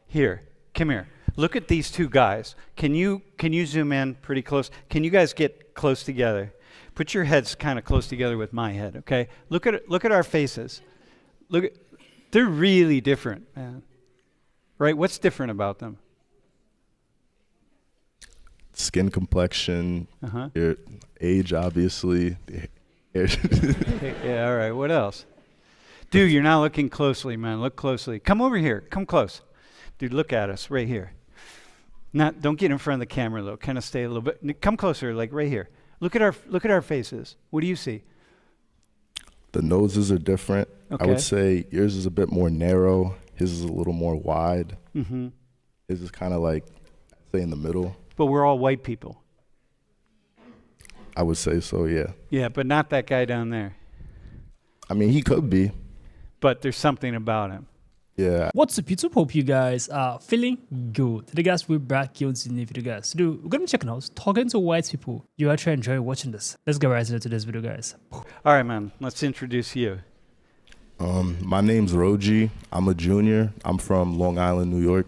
Here, come here. Look at these two guys. Can you zoom in pretty close? Can you guys get close together? Put your heads kind of close together with my head, okay? Look at our faces. They're really different, man. Right? What's different about them? Skin complexion, your age, obviously. Yeah, all right. What else? Dude, you're not looking closely, man. Look closely. Come over here. Come close. Dude, look at us right here. Don't get in front of the camera though. Kind of stay a little bit. Come closer, like right here. Look at our faces. What do you see? The noses are different. Okay. I would say yours is a bit more narrow. His is a little more wide. Mm-hmm. His is kind of like, I'd say in the middle. But we're all white people. I would say so, yeah. Yeah, but not that guy down there. I mean, he could be. But there's something about him. Yeah. What's up, YouTube? Hope you guys are feeling good. Today, guys, we're back here with a new video, guys. Today, we're going to be checking out talking to white people. You actually enjoy watching this. Let's get right into this video, guys. All right, man. Let's introduce you. My name's Roji. I'm a junior. I'm from Long Island, New York.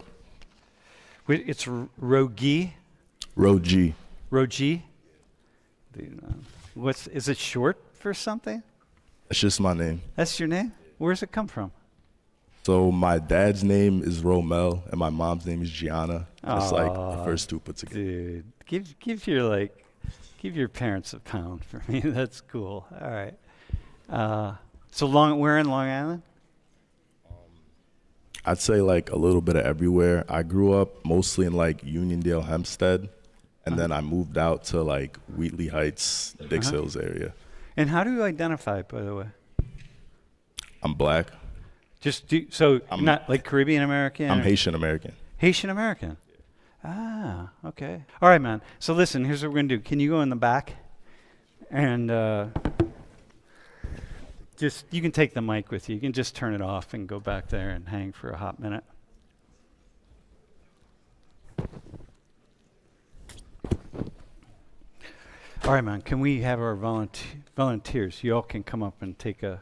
Wait, it's Rogi? Roji. Rogi? Is it short for something? That's just my name. That's your name? Where's it come from? So my dad's name is Romel, and my mom's name is Gianna. It's like the first two put together. Dude, give your parents a pound for me. That's cool. All right. So we're in Long Island? I'd say like a little bit of everywhere. I grew up mostly in like Uniondale, Hempstead, and then I moved out to like Wheatley Heights, Dix Hills area. And how do you identify, by the way? I'm black. I'm not like Caribbean American? I'm Haitian American. Haitian American? Ah, okay. All right, man. So listen, here's what we're going to do. Can you go in the back? And you can take the mic with you. You can just turn it off and go back there and hang for a hot minute. All right, man. Can we have our volunteers? You all can come up and take a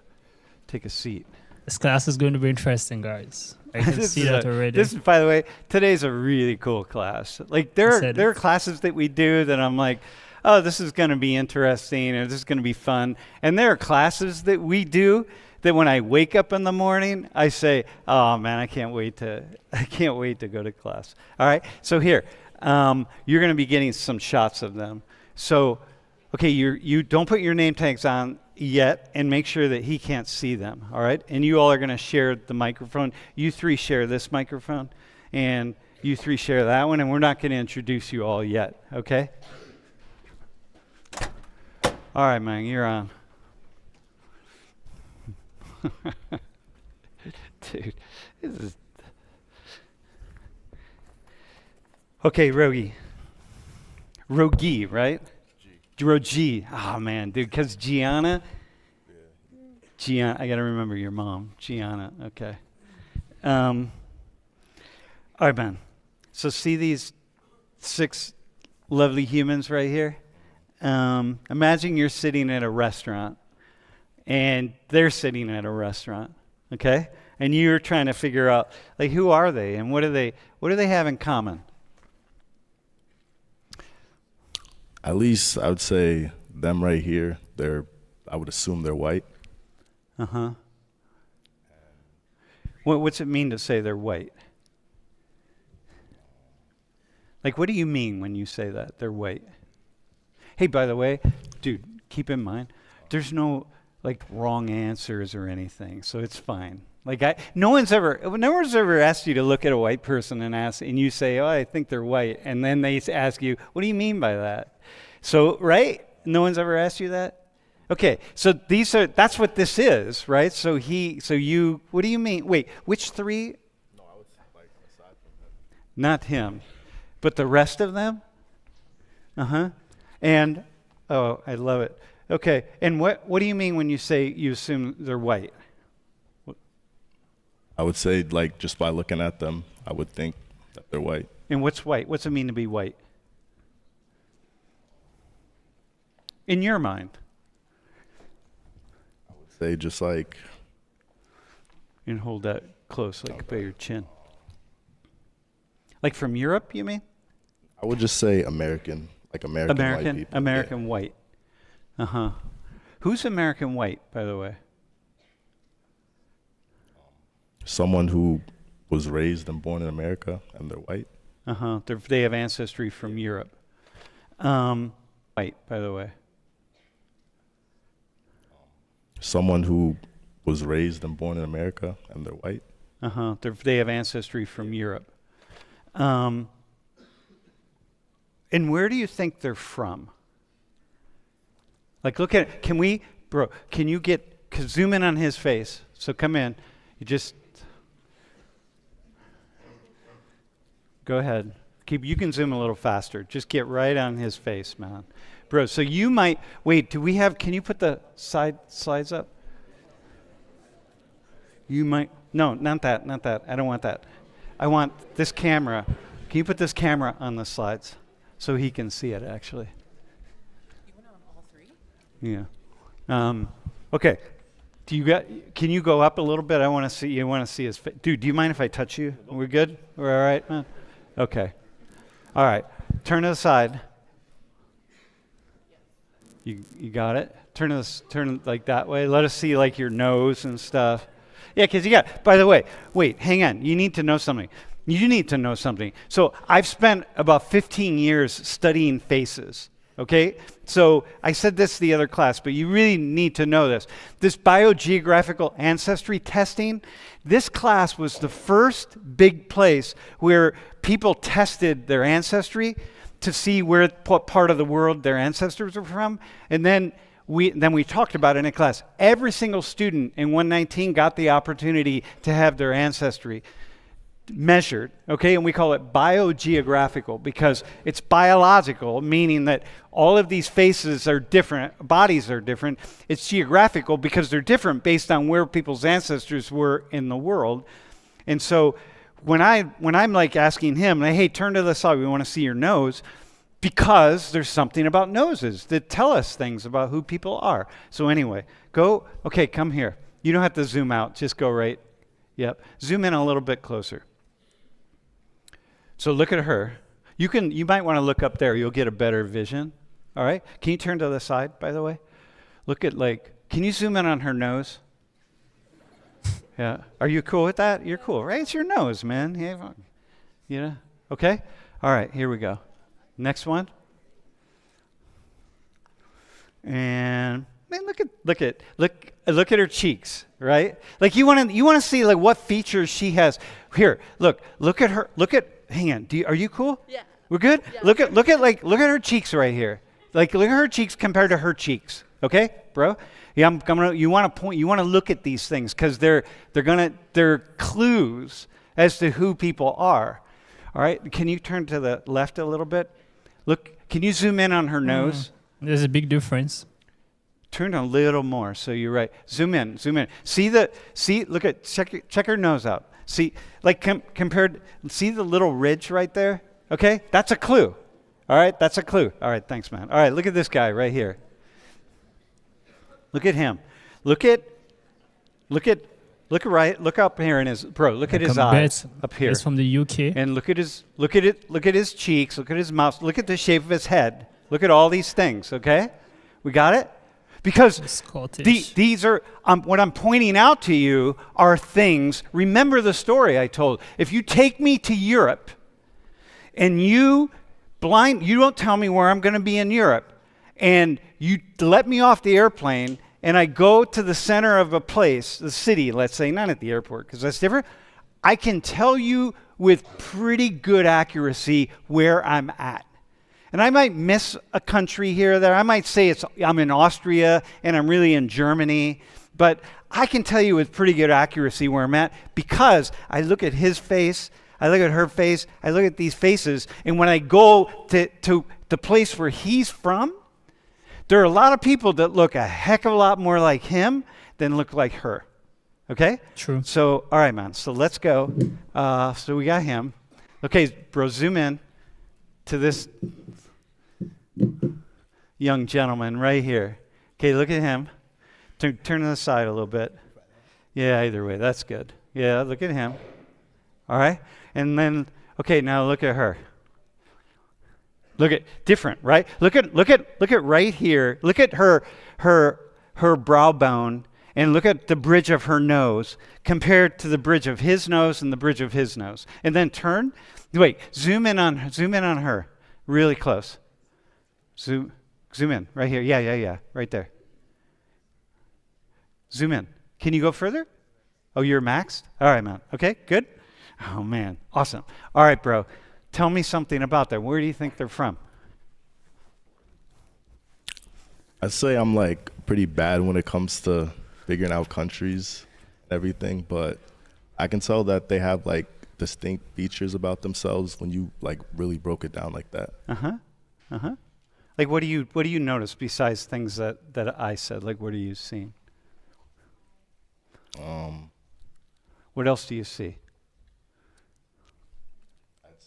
seat. This class is going to be interesting, guys. I can see that already. This, by the way, today's a really cool class. Like there are classes that we do that I'm like, oh, this is going to be interesting, or this is going to be fun. And there are classes that we do that when I wake up in the morning, I say, oh man, I can't wait to go to class. All right. So here, you're going to be getting some shots of them. So, okay, you don't put your name tags on yet, and make sure that he can't see them, all right? And you all are going to share the microphone. You three share this microphone, and you three share that one, and we're not going to introduce you all yet, okay? All right, man, you're on. Dude, this is... Okay, Rogi, right? Rogi. Oh, man, dude, because Gianna, I got to remember your mom, Gianna, okay. All right, man. So see these 6 lovely humans right here? Imagine you're sitting at a restaurant, and they're sitting at a restaurant, okay? And you're trying to figure out, like, who are they, and what do they have in common? At least I would say them right here, I would assume they're white. Uh-huh. What's it mean to say they're white? Like, what do you mean when you say that, they're white? Hey, by the way, dude, keep in mind, there's no, like, wrong answers or anything, so it's fine. Like, no one's ever asked you to look at a white person and you say, oh, I think they're white, and then they ask you, what do you mean by that? So, right? No one's ever asked you that? Okay, so that's what this is, right? So you, what do you mean? Wait, which 3? No, I was like aside from him. Not him, but the rest of them? Uh-huh. And, oh, I love it. Okay, and what do you mean when you say you assume they're white? I would say, like, just by looking at them, I would think that they're white. And what's white? What's it mean to be white? In your mind? I would say just like... And hold that close, like by your chin. Like from Europe, you mean? I would just say American, like American white people. American white. Uh-huh. Who's American white, by the way? Someone who was raised and born in America and they're white. Uh-huh. They have ancestry from Europe. White, by the way. Someone who was raised and born in America and they're white. Uh-huh. They have ancestry from Europe. And where do you think they're from? Like, look at it. Can you zoom in on his face? So come in. Go ahead. You can zoom a little faster. Just get right on his face, man. Bro, so you might, can you put the slides up? You might, no, not that. I don't want that. I want this camera. Can you put this camera on the slides so he can see it, actually? You want it on all three? Yeah. Okay. Can you go up a little bit? I want to see his face. Dude, do you mind if I touch you? We're good? We're all right, man? Okay. All right. Turn to the side. You got it? Turn like that way. Let us see like your nose and stuff. Yeah, because by the way, wait, hang on. You need to know something. So I've spent about 15 years studying faces. Okay? So I said this to the other class, but you really need to know this. This biogeographical ancestry testing, this class was the first big place where people tested their ancestry to see what part of the world their ancestors were from. And then we talked about it in class. Every single student in 119 got the opportunity to have their ancestry measured, okay? And we call it biogeographical because it's biological, meaning that all of these faces are different, bodies are different. It's geographical because they're different based on where people's ancestors were in the world. And so when I'm like asking him, hey, turn to the side, we want to see your nose, because there's something about noses that tell us things about who people are. So anyway, come here. You don't have to zoom out, just go right. Yep. Zoom in a little bit closer. So look at her. You might want to look up there. You'll get a better vision. All right? Can you turn to the side, by the way? Look at can you zoom in on her nose? Yeah. Are you cool with that? You're cool, right? It's your nose, man. Yeah. Okay? All right, here we go. Next one. And man, look at her cheeks, right? Like you want to see like what features she has. Here, look at her. Hang on. Are you cool? Yeah. We're good? Yeah. Look at her cheeks right here. Like look at her cheeks compared to her cheeks. Okay, bro? Yeah, you want to look at these things cuz they're clues as to who people are. All right? Can you turn to the left a little bit? Look, can you zoom in on her nose? There's a big difference. Turn a little more, so you're right. Zoom in. Check her nose out. See, like compared, see the little ridge right there? Okay, that's a clue. All right, that's a clue. All right, thanks, man. All right, look at this guy right here. Look at him. Look up here in his look at his eyes up here. It's from the UK. And look at his cheeks, look at his mouth, look at the shape of his head. Look at all these things, okay? We got it? Because these are what I'm pointing out to you are things. Remember the story I told. If you take me to Europe and you don't tell me where I'm going to be in Europe, and you let me off the airplane and I go to the center of a place, the city, let's say, not at the airport because that's different, I can tell you with pretty good accuracy where I'm at. And I might miss a country here or there. I might say I'm in Austria and I'm really in Germany, but I can tell you with pretty good accuracy where I'm at because I look at his face, I look at her face, I look at these faces, and when I go to the place where he's from, there are a lot of people that look a heck of a lot more like him than look like her. Okay? True. So, all right, man. So let's go. So we got him. Okay, bro, zoom in to this young gentleman right here. Okay, look at him. Turn to the side a little bit. Yeah, either way. That's good. Yeah, look at him. All right? And then, Okay, now look at her. Look at different, right? Look at right here. Look at her brow bone, and look at the bridge of her nose compared to the bridge of his nose and the bridge of his nose. And then turn. Wait, zoom in on her, really close. Zoom in right here. Yeah, right there. Zoom in. Can you go further? Oh, you're maxed? All right, man. Okay, good. Oh, man. Awesome. All right, bro. Tell me something about them. Where do you think they're from? I'd say I'm like pretty bad when it comes to figuring out countries and everything, but I can tell that they have like distinct features about themselves when you like really broke it down like that. Like what do you notice besides things that I said? Like what are you seeing? What else do you see?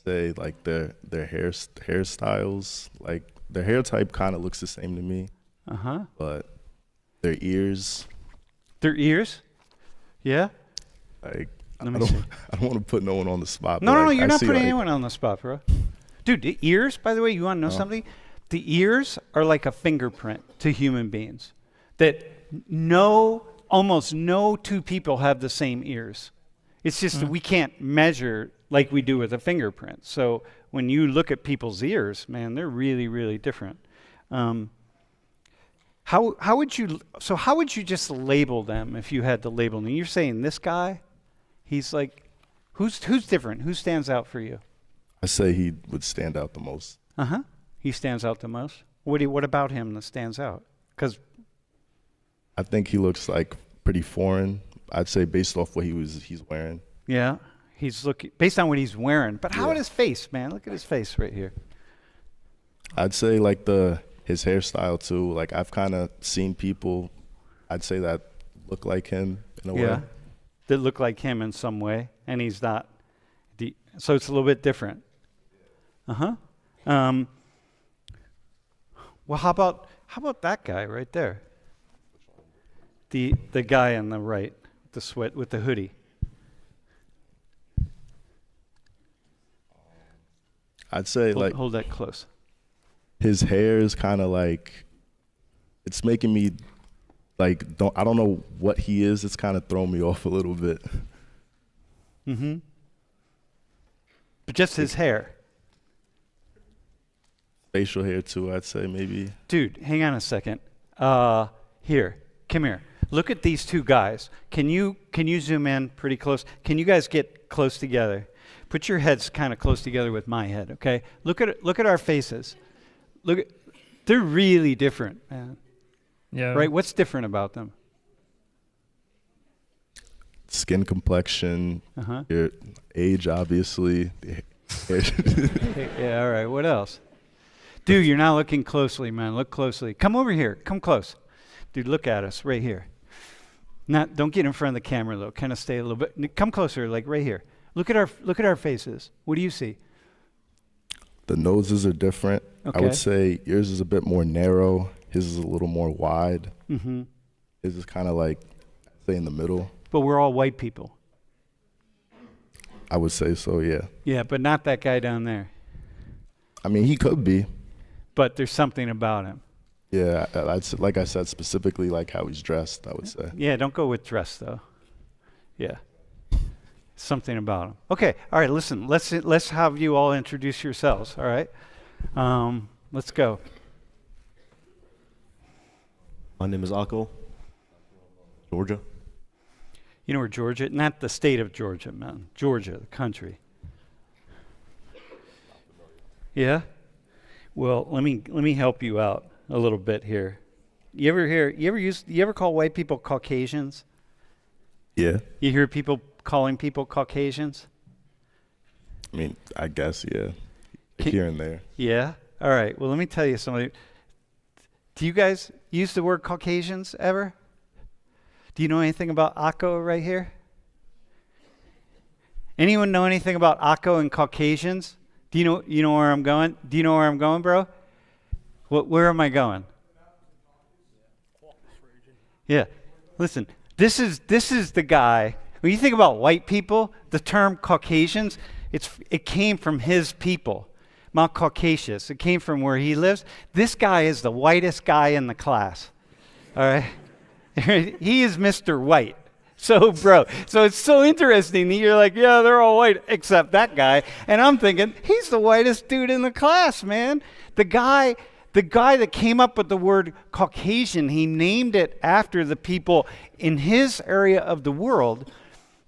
Say like their hairstyles, like their hair type kind of looks the same to me. But their ears. Their ears? Yeah. Like I don't want to put no one on the spot. No, you're not putting anyone on the spot, bro. Dude, the ears, by the way, you want to know something? The ears are like a fingerprint to human beings. That almost no two people have the same ears. It's just that we can't measure like we do with a fingerprint. So when you look at people's ears, man, they're really, really different. How would you just label them if you had to label them? You're saying this guy, he's like, who's different? Who stands out for you? I say he would stand out the most. He stands out the most. What about him that stands out? Because I think he looks like pretty foreign. I'd say based off what he's wearing. Yeah, he's looking based on what he's wearing. But how about his face, man? Look at his face right here. I'd say like his hairstyle too. Like I've kind of seen people, I'd say that look like him in a way. That look like him in some way, and he's not. So it's a little bit different. Well, how about that guy right there? The guy on the right, with the hoodie. I'd say hold that close. His hair is kind of like, it's making me like I don't know what he is. It's kind of throwing me off a little bit. But just his hair. Facial hair too, I'd say maybe. Dude, hang on a second. Here, come here. Look at these two guys. Can you zoom in pretty close? Can you guys get close together? Put your heads kind of close together with my head, okay? Look at our faces. They're really different, man. Yeah. Right? What's different about them? Skin complexion, your age, obviously. Yeah, all right. What else? Dude, you're not looking closely, man. Look closely. Come over here. Come close. Dude, look at us right here. Don't get in front of the camera though. Kind of stay a little bit. Come closer, like right here. Look at our faces. What do you see? The noses are different. Okay. I would say yours is a bit more narrow. His is a little more wide. His is kind of like, say, in the middle. But we're all white people. I would say so, yeah. Yeah, but not that guy down there. I mean, he could be. But there's something about him. Yeah, like I said, specifically like how he's dressed, I would say. Yeah, don't go with dress though. Yeah. Something about him. Okay, all right, listen, let's have you all introduce yourselves, all right? Let's go. My name is Akko, Georgia. You know where Georgia, not the state of Georgia, man. Georgia, the country. Yeah? Well, let me help you out a little bit here. You ever call white people Caucasians? Yeah. You hear people calling people Caucasians? I mean, I guess, yeah. Here and there. Yeah? All right. Well, let me tell you something. Do you guys use the word Caucasians ever? Do you know anything about Akko right here? Anyone know anything about Akko and Caucasians? Do you know where I'm going? Do you know where I'm going, bro? Where am I going? Yeah. Listen, this is the guy. When you think about white people, the term Caucasians It came from his people, Mount Caucasus. It came from where he lives. This guy is the whitest guy in the class. All right? He is Mr. White. So, bro, so it's so interesting that you're like, yeah, they're all white except that guy. And I'm thinking, he's the whitest dude in the class, man. The guy that came up with the word Caucasian, he named it after the people in his area of the world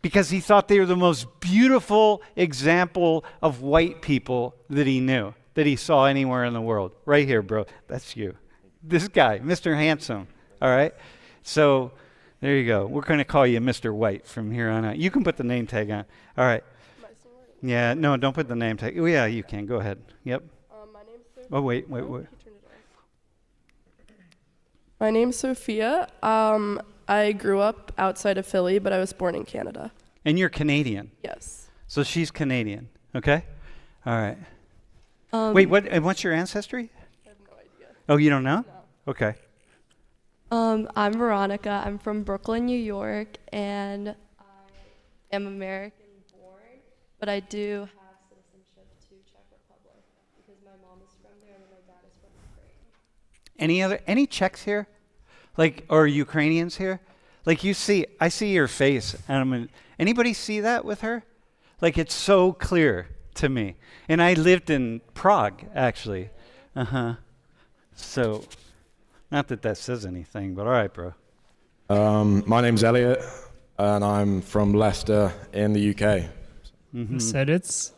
because he thought they were the most beautiful example of white people that he knew, that he saw anywhere in the world. Right here, bro. That's you. This guy, Mr. Handsome. All right? So there you go. We're going to call you Mr. White from here on out. You can put the name tag on. All right. Yeah, no, don't put the name tag. Oh, yeah, you can. Go ahead. Yep. My name's Sophia. Oh, wait. My name's Sophia. I grew up outside of Philly, but I was born in Canada. And you're Canadian. Yes. So she's Canadian. Okay? All right. Wait, what's your ancestry? I have no idea. Oh, you don't know? No. Okay. I'm Veronica. I'm from Brooklyn, New York, and I am American born, but I do have citizenship to Czech Republic because my mom is from there and my dad is from Ukraine. Any Czechs here? Like, or Ukrainians here? Like I see your face, and anybody see that with her? Like, it's so clear to me. And I lived in Prague, actually. So, not that says anything, but all right, bro. My name's Elliot, and I'm from Leicester in the UK. Mm-hmm. Said it's.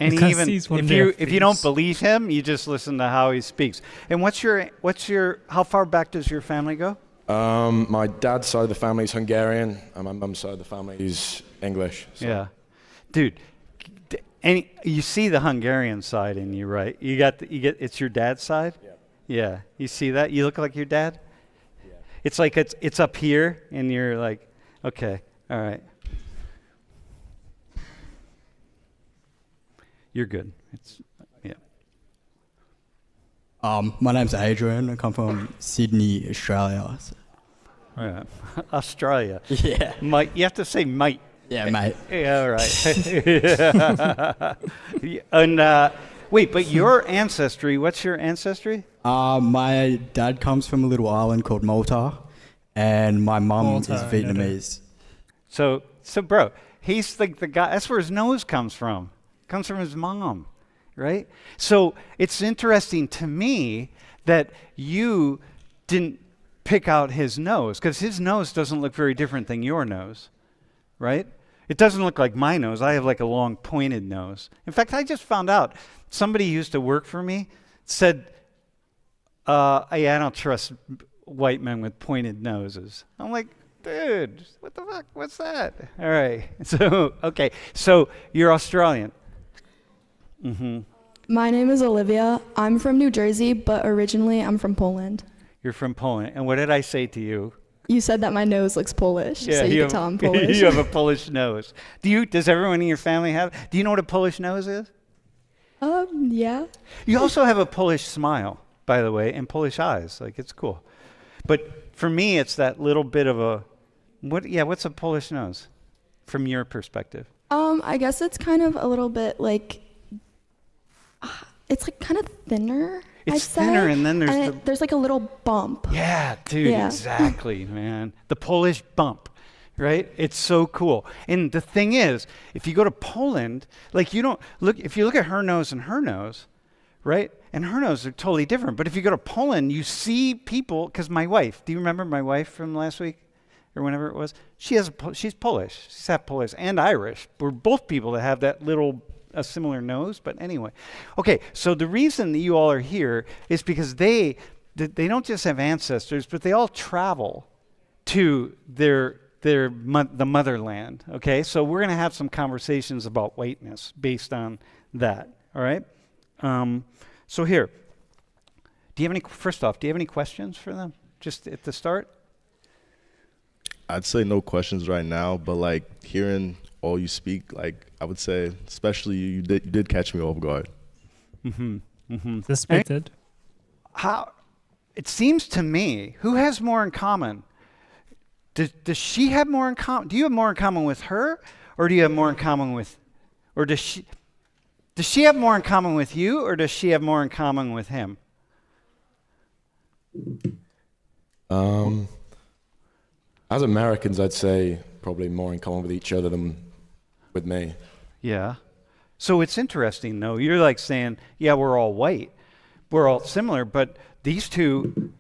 And he even if you don't believe him, you just listen to how he speaks. And what's your how far back does your family go? My dad's side of the family is Hungarian, and my mum's side of the family is English. So. Yeah, dude. And you see the Hungarian side in you, right? You get it's your dad's side. Yeah. Yeah. You see that? You look like your dad. Yeah. It's like it's up here, and you're like, okay, all right. You're good. Yeah. My name's Adrian. I come from Sydney, Australia. Oh, yeah. Australia. Yeah. Might you have to say might. Yeah, mate. Yeah, all right. And wait, but your ancestry, what's your ancestry? My dad comes from a little island called Malta, and my mum is Vietnamese. So bro, he's like the guy, that's where his nose comes from. Comes from his mom, right? So it's interesting to me that you didn't pick out his nose, because his nose doesn't look very different than your nose, right? It doesn't look like my nose. I have like a long pointed nose. In fact, I just found out somebody who used to work for me said, I don't trust white men with pointed noses. I'm like, dude, what the fuck? What's that? All right. So, okay. So you're Australian. Mm-hmm. My name is Olivia. I'm from New Jersey, but originally I'm from Poland. You're from Poland. And what did I say to you? You said that my nose looks Polish, so you could tell I'm Polish. You have a Polish nose. Does everyone in your family have? Do you know what a Polish nose is? Yeah. You also have a Polish smile, by the way, and Polish eyes. Like, it's cool. But for me, it's that little bit of a, what's a Polish nose from your perspective? I guess it's kind of a little bit like, it's like kind of thinner. It's thinner, and then there's like a little bump. Yeah, dude, exactly, man. The Polish bump, right? It's so cool. And the thing is, if you go to Poland, like if you look at her nose and her nose, right? And her nose are totally different. But if you go to Poland, you see people, because my wife, do you remember my wife from last week? Or whenever it was? She's Polish. She's half Polish and Irish. We're both people that have that a similar nose, but anyway. Okay, so the reason that you all are here is because they don't just have ancestors, but they all travel to the motherland, okay? So we're going to have some conversations about whiteness based on that, all right? So here, do you have any questions for them just at the start? I'd say no questions right now, but like hearing all you speak, like I would say, especially you did catch me off guard. Mm-hmm. Mm-hmm. Suspected. How? It seems to me, who has more in common? Does she have more in common? Do you have more in common with her, or do you have more in common with, Or does she have more in common with you, or does she have more in common with him? As Americans, I'd say probably more in common with each other than with me. Yeah. So it's interesting, though. You're like saying, yeah, we're all white. We're all similar, but these two,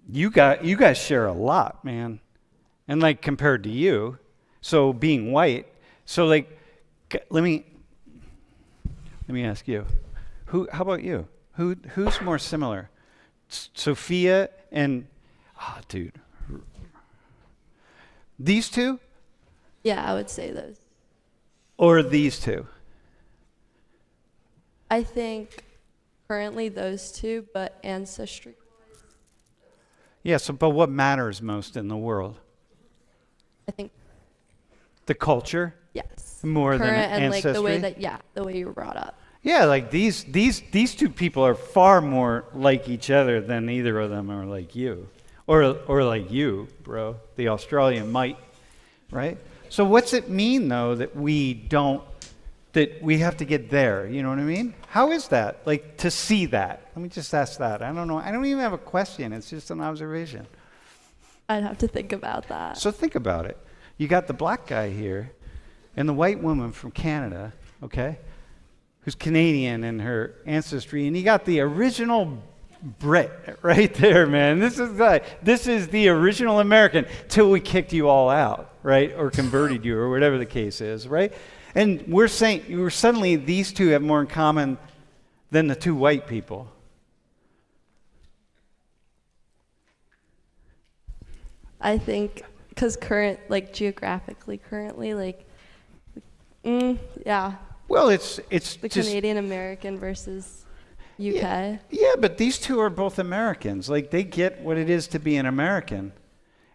you guys share a lot, man. And like compared to you, so being white, so like, let me ask you, how about you? Who's more similar? Sophia and, dude. These two? Yeah, I would say those. Or these two? I think currently those two, but ancestry. Yeah, but what matters most in the world? I think the culture? Yes. More current than and ancestry? like the way you were brought up. Yeah, like these two people are far more like each other than either of them are like you. Or like you, bro, the Australian mite, right? So what's it mean, though, that we have to get there? You know what I mean? How is that? Like, to see that? Let me just ask that. I don't know. I don't even have a question. It's just an observation. I'd have to think about that. So think about it. You got the black guy here and the white woman from Canada, okay, who's Canadian in her ancestry, and you got the original Brit right there, man. This is the original American till we kicked you all out, right? Or converted you, or whatever the case is, right? And we're saying suddenly these two have more in common than the two white people. I think because geographically currently, yeah. Well, it's the just Canadian American versus UK. Yeah, but these two are both Americans. Like, they get what it is to be an American.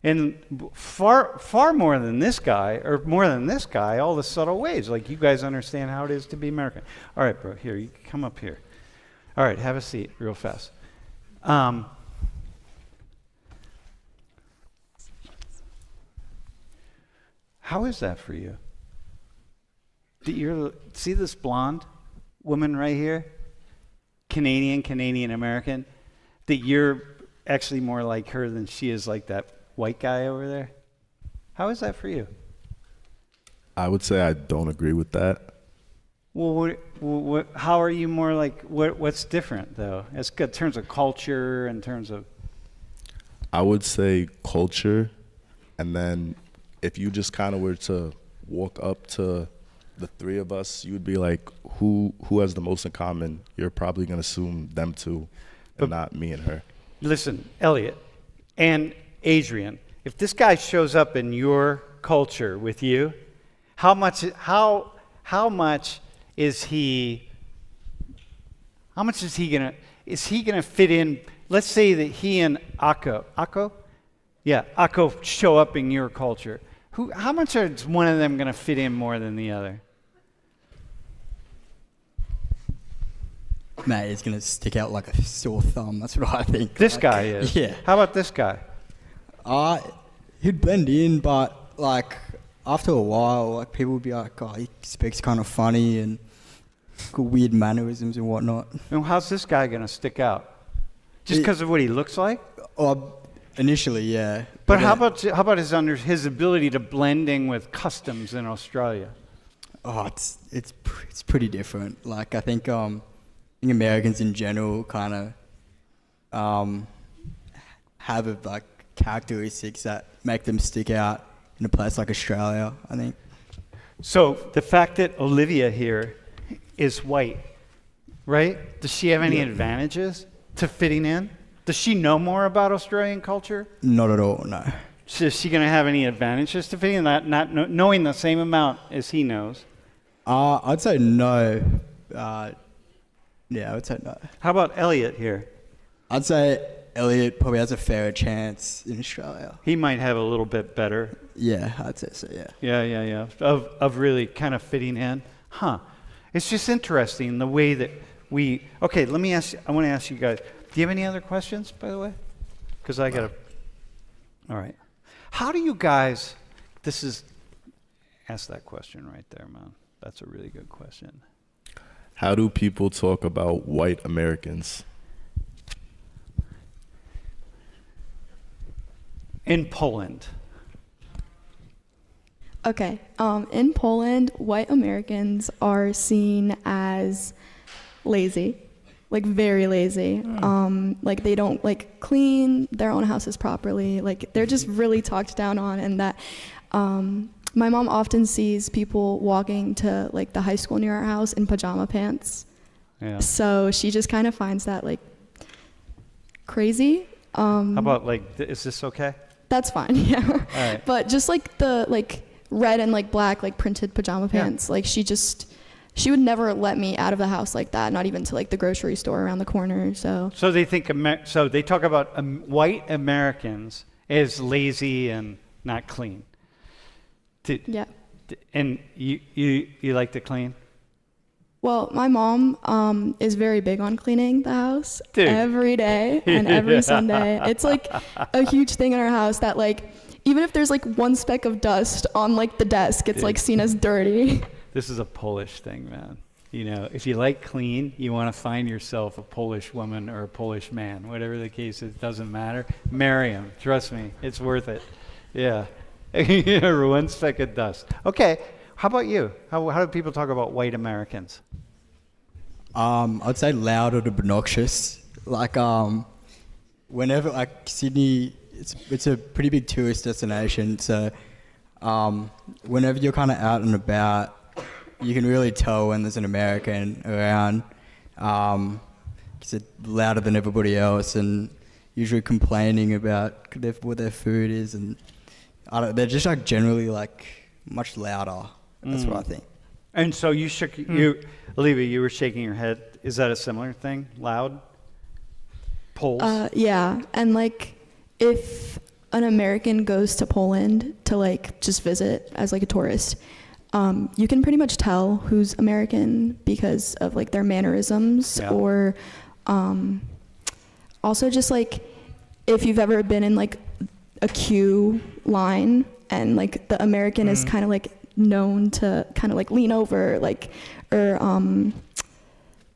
And far more than this guy, or more than this guy, all the subtle ways. Like, you guys understand how it is to be American. All right, bro, here, you come up here. All right, have a seat real fast. How is that for you? See this blonde woman right here? Canadian American, that you're actually more like her than she is like that white guy over there? How is that for you? I would say I don't agree with that. Well, how are you more like, what's different, though? It's good in terms of culture, in terms of... I would say culture, and then if you just kind of were to walk up to the three of us, you would be like, who has the most in common? You're probably going to assume them two, and not me and her. Listen, Elliot and Adrian, if this guy shows up in your culture with you, how much is he gonna fit in? Let's say that he and Akko show up in your culture. How much is one of them gonna fit in more than the other? Mate, it's going to stick out like a sore thumb. That's what I think. This guy is? Yeah. How about this guy? He'd blend in, but like after a while, like people would be like, oh, he speaks kind of funny and got weird mannerisms and whatnot. And how's this guy going to stick out? Just because of what he looks like? Initially, yeah. But how about his ability to blend in with customs in Australia? Oh, it's pretty different. Like I think Americans in general kind of have like characteristics that make them stick out in a place like Australia, I think. So the fact that Olivia here is white, right? Does she have any advantages to fitting in? Does she know more about Australian culture? Not at all, no. So is she going to have any advantages to fitting in, not knowing the same amount as he knows? I'd say no. Yeah, I would say no. How about Elliot here? I'd say Elliot probably has a fairer chance in Australia. He might have a little bit better. Yeah, I'd say so, yeah. Yeah. Of really kind of fitting in. Huh. It's just interesting the way that we... Okay, I want to ask you guys, do you have any other questions, by the way? Because I got to... All right. How do you guys... Ask that question right there, man. That's a really good question. How do people talk about white Americans? In Poland. Okay. In Poland, white Americans are seen as lazy, like very lazy. Like they don't like clean their own houses properly. Like they're just really talked down on, and that my mom often sees people walking to like the high school near our house in pajama pants. Yeah. So she just kind of finds that like crazy. How about like, is this okay? That's fine, yeah. All right. But just like the like red and like black like printed pajama pants, like she would never let me out of the house like that, not even to like the grocery store around the corner. So they think so they talk about white Americans as lazy and not clean. Yeah. And you like to clean? Well, my mom is very big on cleaning the house every day and every Sunday. It's like a huge thing in our house that like, even if there's like one speck of dust on like the desk, it's like seen as dirty. This is a Polish thing, man. You know, if you like clean, you want to find yourself a Polish woman or a Polish man, whatever the case, it doesn't matter. Marry him, trust me, it's worth it. Yeah, one speck of dust. Okay, how about you? How do people talk about white Americans? I'd say loud or obnoxious. Like whenever like Sydney, it's a pretty big tourist destination. So whenever you're kind of out and about, you can really tell when there's an American around. Because it's louder than everybody else and usually complaining about what their food is, and they're just like generally like much louder. That's what I think. And so you shook Olivia, you were shaking your head. Is that a similar thing? Loud? Poles? Yeah, and like if an American goes to Poland to like just visit as like a tourist, you can pretty much tell who's American because of like their mannerisms, or also just like if you've ever been in like a queue line and like the American is kind of like known to kind of like lean over like or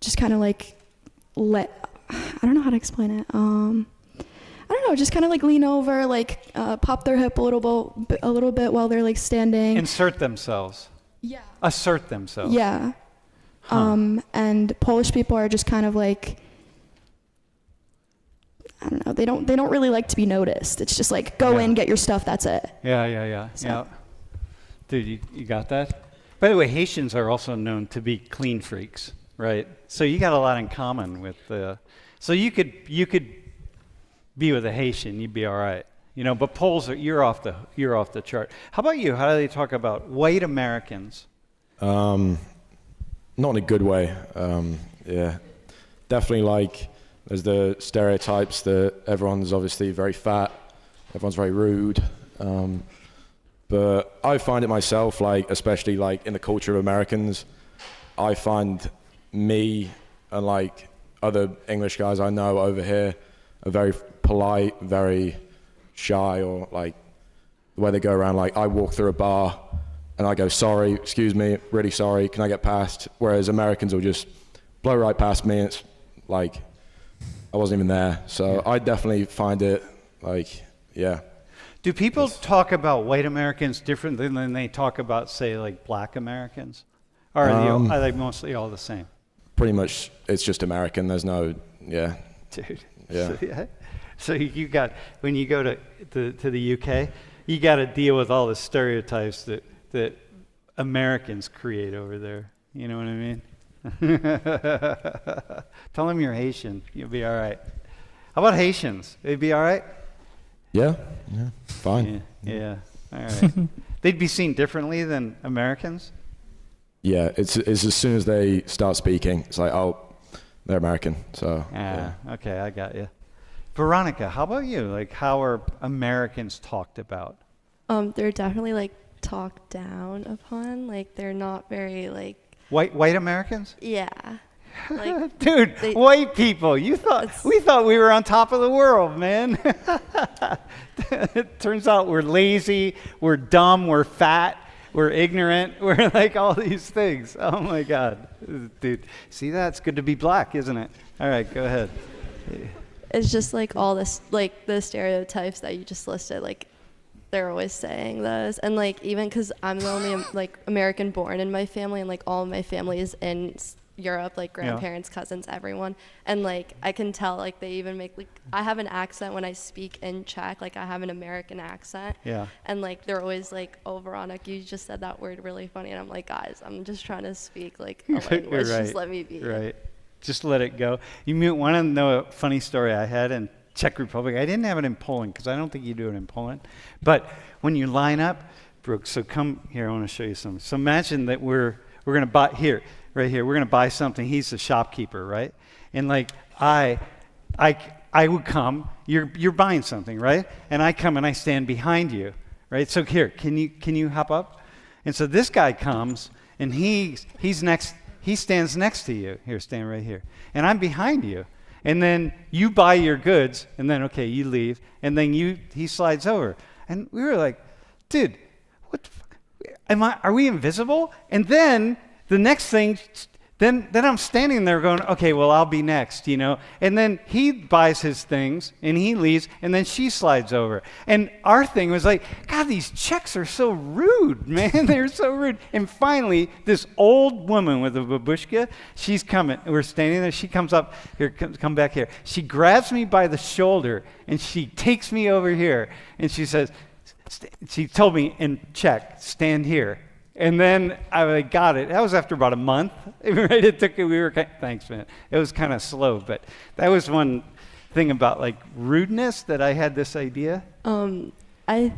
just kind of like I don't know how to explain it. I don't know, just kind of like lean over, like pop their hip a little bit while they're like standing. Insert themselves. Yeah. Assert themselves. Yeah. And Polish people are just kind of like, I don't know, they don't really like to be noticed. It's just like go in, get your stuff, that's it. Yeah. Dude, you got that? By the way, Haitians are also known to be clean freaks, right? So you got a lot in common with so you could be with a Haitian, you'd be all right. You know, but Poles you're off the chart. How about you? How do they talk about white Americans? Not in a good way. Yeah, definitely like there's the stereotypes that everyone's obviously very fat, everyone's very rude. But I find it myself, like especially like in the culture of Americans, I find me and like other English guys I know over here are very polite, very shy, or like the way they go around, like I walk through a bar and I go, sorry, excuse me, really sorry, can I get past? Whereas Americans will just blow right past me, and it's like I wasn't even there. So I definitely find it like, yeah. Do people talk about white Americans differently than they talk about, say, like black Americans? Or are they mostly all the same? Pretty much, it's just American. There's no, yeah. Dude. Yeah. So you got, when you go to the UK, you got to deal with all the stereotypes that Americans create over there. You know what I mean? Tell them you're Haitian. You'll be all right. How about Haitians? They'd be all right? Yeah, fine. Yeah. All right. They'd be seen differently than Americans? Yeah, it's as soon as they start speaking, it's like, oh, they're American. So. Okay, I got you. Veronica, how about you? Like, how are Americans talked about? They're definitely like talked down upon. Like they're not very like. White Americans? Yeah. Like, dude, white people. We thought we were on top of the world, man. It turns out we're lazy, we're dumb, we're fat, we're ignorant, we're like all these things. Oh my God, dude. See that? It's good to be black, isn't it? All right, go ahead. It's just like all this, like the stereotypes that you just listed, like they're always saying those. And like even because I'm the only like American born in my family, and like all of my family is in Europe, like grandparents, cousins, everyone. And like I can tell, like they even make, like I have an accent when I speak in Czech, like I have an American accent. Yeah. And like they're always like, oh, Veronica, you just said that word really funny. And I'm like, guys, I'm just trying to speak like a language. Right. Just let me be. Right. Just let it go. You want to know a funny story I had in Czech Republic? I didn't have it in Poland because I don't think you do it in Poland. But when you line up, Brooke, so come here, I want to show you something. So imagine that we're going to buy, here, right here, we're going to buy something. He's the shopkeeper, right? And like I would come, you're buying something, right? And I come and I stand behind you, right? So here, can you hop up? And so this guy comes and he stands next to you. Here, stand right here. And I'm behind you. And then you buy your goods, and then, okay, you leave, and then he slides over. And we were like, dude, what the fuck? Are we invisible? And then the next thing, then I'm standing there going, okay, well, I'll be next, you know? And then he buys his things, and he leaves, and then she slides over. And our thing was like, God, these Czechs are so rude, man. They're so rude. And finally, this old woman with a babushka, she's coming. We're standing there. She comes up. Here, come back here. She grabs me by the shoulder, and she takes me over here. And she says, she told me in Czech, stand here. And then I got it. That was after about a month. Right? It took. Thanks, man. It was kind of slow, but that was one thing about like rudeness that I had this idea. I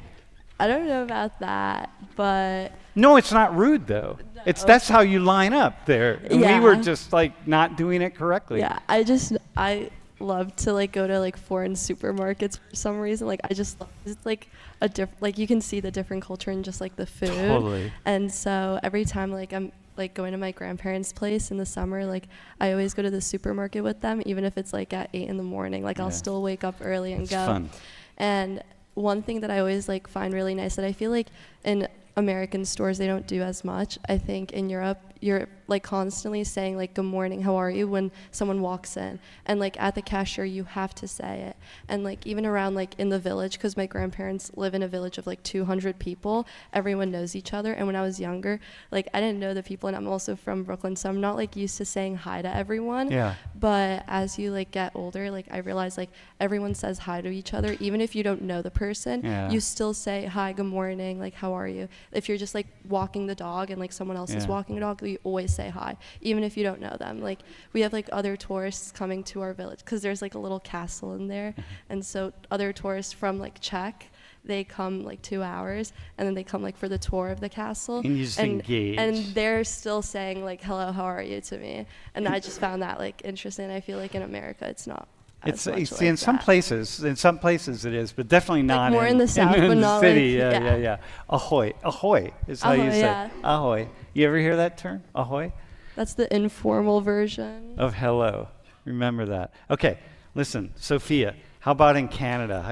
don't know about that, but no, it's not rude though. No. That's how you line up there. And we were just like not doing it correctly. Yeah, I love to like go to like foreign supermarkets for some reason. Like I just love, it's like a like you can see the different culture in just like the food. Totally. And so every time like I'm like going to my grandparents' place in the summer, like I always go to the supermarket with them, even if it's like at 8 a.m. Like I'll still wake up early and go. Fun. And one thing that I always like find really nice that I feel like in American stores they don't do as much. I think in Europe you're like constantly saying like good morning, how are you, when someone walks in, and like at the cashier you have to say it. And like even around like in the village, because my grandparents live in a village of like 200 people, everyone knows each other. And when I was younger, like I didn't know the people, and I'm also from Brooklyn, so I'm not like used to saying hi to everyone. Yeah. But as you like get older, like I realized like everyone says hi to each other, even if you don't know the person. You still say hi, good morning, like how are you. If you're just like walking the dog and like someone else is walking a dog, you always say hi, even if you don't know them. Like we have like other tourists coming to our village because there's like a little castle in there. And so other tourists from like Czech, they come like 2 hours, and then they come like for the tour of the castle. And you just engage. And they're still saying like, hello, how are you to me. And I just found that like interesting. I feel like in America it's not. It's like in some places it is, but definitely not like more in the south, in but the not city. like, Yeah. Ahoy is how you say. Yeah. Ahoy. You ever hear that term? Ahoy? That's the informal version of hello. Remember that. Okay, listen, Sophia. How about in Canada?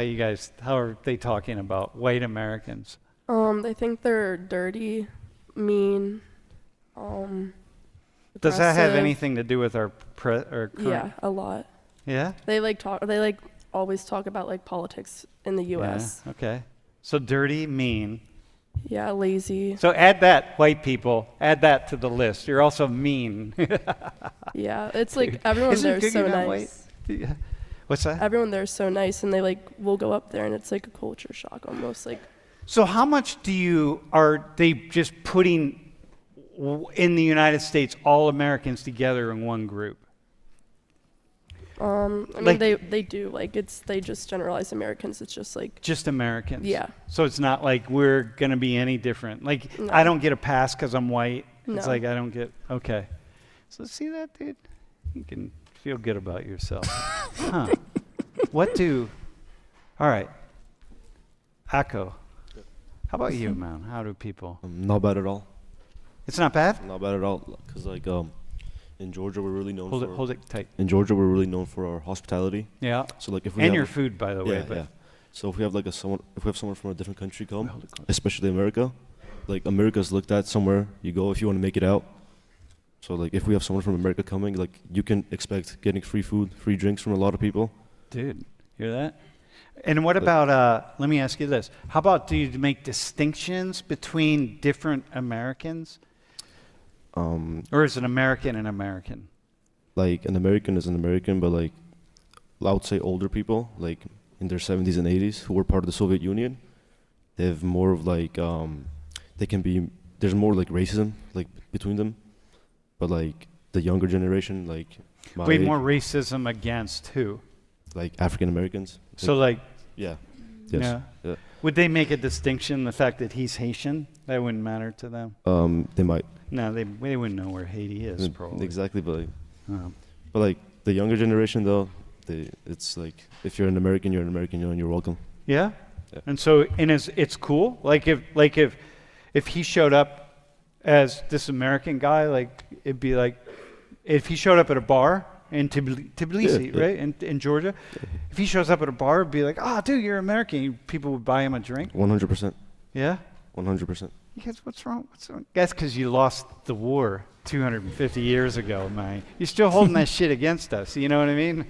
How are they talking about white Americans? They think they're dirty, mean. Does that have anything to do with our current? Yeah, a lot. Yeah? They always talk about like politics in the US. Yeah, okay. So dirty, mean. Yeah, lazy. So add that, white people. Add that to the list. You're also mean. Yeah, it's like everyone there's so nice. Yeah. What's that? Everyone there's so nice, and they like will go up there, and it's like a culture shock almost. Like. So how much are they just putting in the United States all Americans together in one group? I mean, they do, like, they just generalize Americans. It's just like just Americans. Yeah. So it's not like we're gonna be any different. Like no. I don't get a pass because I'm white. No. It's like I don't get. Okay. So see that, dude? You can feel good about yourself. Huh? All right. Akko. How about you, man? How do people? Not bad at all. It's not bad? Not bad at all. Because like in Georgia, we're really known for... Hold it tight. In Georgia, we're really known for our hospitality. Yeah. So like if we and have your food, by the way. Yeah. So if we have someone from a different country come, especially America, like America's looked at somewhere you go if you want to make it out. So like if we have someone from America coming, like you can expect getting free food, free drinks from a lot of people. Dude, hear that? And what about, let me ask you this. How about, do you make distinctions between different Americans? Or is an American an American? Like an American is an American, but like I would say older people, like in their 70s and 80s, who were part of the Soviet Union, they have more of like, they can be, there's more like racism like between them. But like the younger generation, like my Way age, more racism against who? like African Americans. So like, Yeah. Yes. yeah. Yeah. Would they make a distinction, the fact that he's Haitian? That wouldn't matter to them? They might. No, they wouldn't know where Haiti is, probably. Exactly, but Oh. like the younger generation though, it's like if you're an American, you're an American, and you're welcome. Yeah? Yeah. And so, and it's cool? Like if he showed up as this American guy, like it'd be like, if he showed up at a bar in Tbilisi, Yeah. right, in Georgia, if he shows up at a bar, it'd be like, oh, dude, you're American. People would buy him a drink. 100%. Yeah? 100%. You guys, what's wrong? That's because you lost the war 250 years ago, man. You're still holding that shit against us. You know what I mean?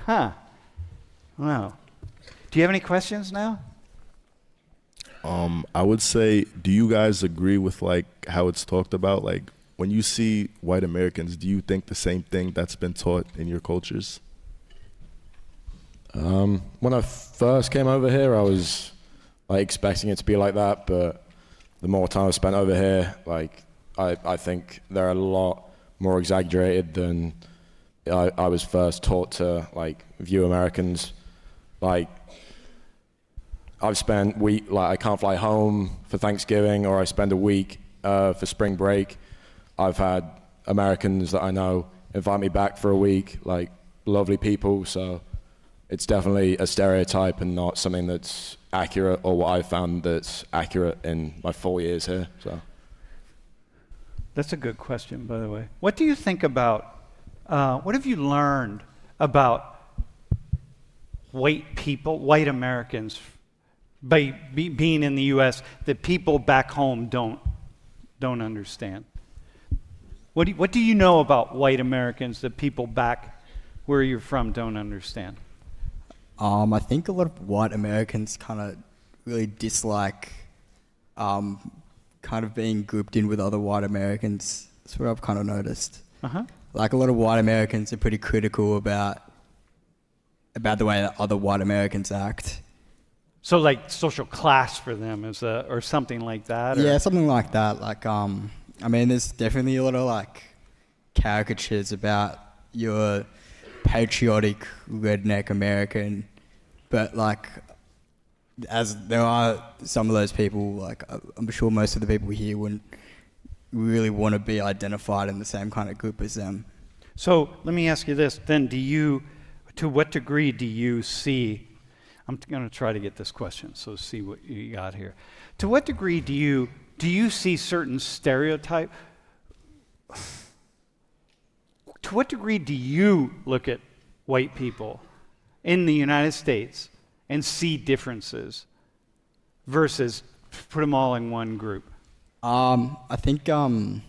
Huh. Wow. Do you have any questions now? I would say, do you guys agree with like how it's talked about? Like when you see white Americans, do you think the same thing that's been taught in your cultures? When I first came over here, I was like expecting it to be like that, but the more time I've spent over here, like I think they're a lot more exaggerated than I was first taught to like view Americans. Like I've spent I can't fly home for Thanksgiving, or I spend a week for spring break. I've had Americans that I know invite me back for a week, like lovely people. So it's definitely a stereotype and not something that's accurate, or what I've found that's accurate in my 4 years here. So That's a good question, by the way. What do you think about, what have you learned about white people, white Americans, by being in the U.S. that people back home don't understand? What do you know about white Americans that people back where you're from don't understand? I think a lot of white Americans kind of really dislike kind of being grouped in with other white Americans. That's what I've kind of noticed. Uh-huh. Like a lot of white Americans are pretty critical about the way that other white Americans act. So like social class for them is or something like that? Or? Yeah, something like that. Like, I mean, there's definitely a lot of like caricatures about your patriotic redneck American, but like, as there are some of those people, like I'm sure most of the people here wouldn't really want to be identified in the same kind of group as them. So let me ask you this then, to what degree do you see, I'm going to try to get this question, so see what you got here. To what degree do you see certain stereotype? To what degree do you look at white people in the United States and see differences versus put them all in one group? I think, well,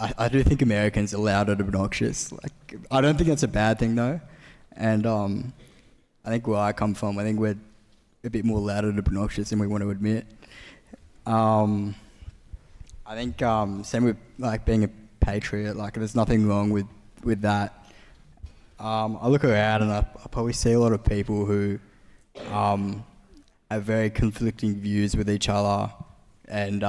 I do think Americans are loud and obnoxious. Like, I don't think that's a bad thing though. And I think where I come from, I think we're a bit more loud and obnoxious than we want to admit. I think same with like being a patriot. Like, there's nothing wrong with that. I look around and I probably see a lot of people who have very conflicting views with each other, and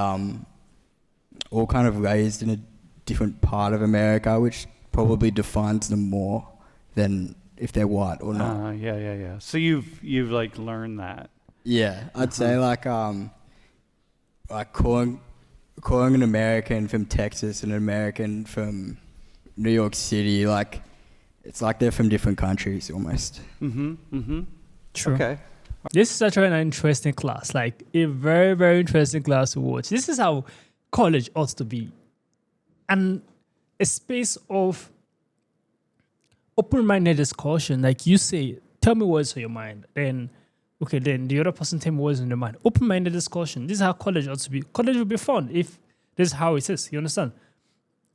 all kind of raised in a different part of America, which probably defines them more than if they're white or not. Yeah. So you've like learned that. Yeah, I'd say like calling an American from Texas and an American from New York City, like it's like they're from different countries almost. True. Okay. This is actually an interesting class, like a very, very interesting class to watch. This is how college ought to be. And a space of open-minded discussion, like you say, tell me what's on your mind. Then okay, then the other person tell me what's in their mind. Open-minded discussion. This is how college ought to be. College will be fun if this is how it is. You understand?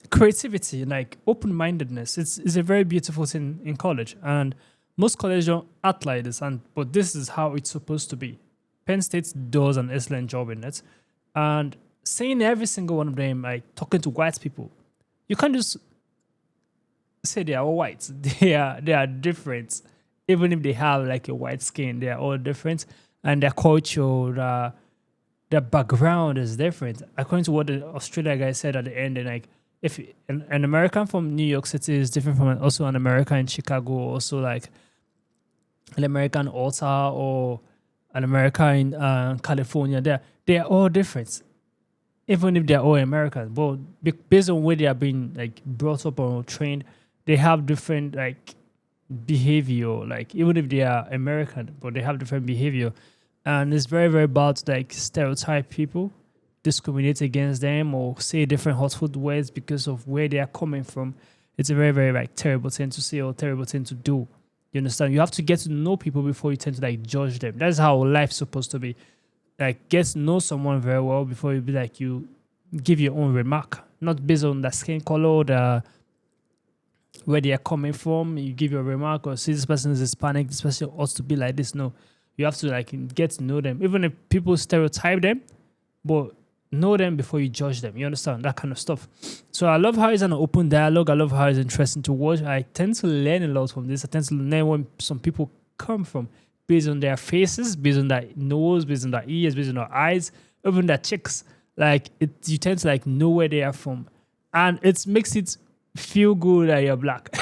Creativity, like open-mindedness, it's a very beautiful thing in college. And most colleges don't act like this, but this is how it's supposed to be. Penn State does an excellent job in it. And saying every single one of them, like talking to white people, you can't just say they are all white. They are different. Even if they have like a white skin, they are all different. And their culture, their background is different. According to what the Australia guy said at the end, and like if an American from New York City is different from also an American in Chicago, also like an American Utah or an American in California, they are all different, even if they are all Americans. But based on where they are being like brought up or trained, they have different like behavior. Like even if they are American, but they have different behavior, and it's very very bad to like stereotype people, discriminate against them, or say different hurtful words because of where they are coming from. It's a very very like terrible thing to say or terrible thing to do. You understand? You have to get to know people before you tend to like judge them. That's how life's supposed to be. Like get to know someone very well before you be like you give your own remark, not based on the skin color or the where they are coming from. You give your remark or see this person is Hispanic, this person ought to be like this. No, you have to like get to know them, even if people stereotype them, but know them before you judge them. You understand? That kind of stuff. So I love how it's an open dialogue. I love how it's interesting to watch. I tend to learn a lot from this. I tend to learn where some people come from based on their faces, based on their nose, based on their ears, based on their eyes, even their cheeks. Like you tend to like know where they are from, and it makes it feel good that you're black.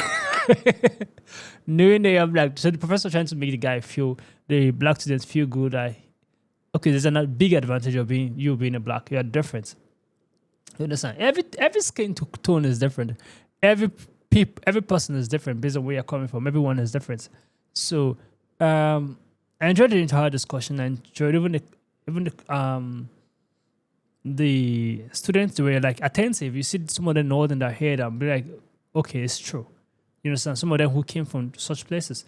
Knowing that you're black. So the professor trying to make the black students feel good that okay, there's a big advantage of being a black. You're different. You understand? Every skin tone is different. Every person is different based on where you're coming from. Everyone is different. So I enjoyed the entire discussion. I enjoyed even the students were like attentive. You see some of them nodding their head and be like, okay, it's true. You understand? Some of them who came from such places.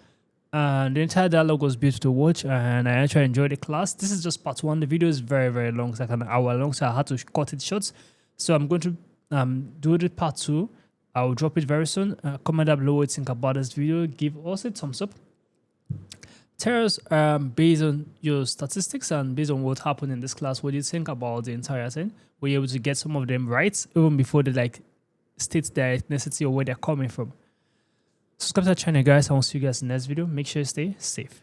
And the entire dialogue was beautiful to watch, and I actually enjoyed the class. This is just part one. The video is very, very long. It's like an hour long, so I had to cut it short. So I'm going to do the part two. I'll drop it very soon. Comment down below what you think about this video. Give us a thumbs up. Tell us based on your statistics and based on what happened in this class, what do you think about the entire thing? Were you able to get some of them right even before they like state their ethnicity or where they're coming from? Subscribe to the channel, guys. I will see you guys in the next video. Make sure you stay safe.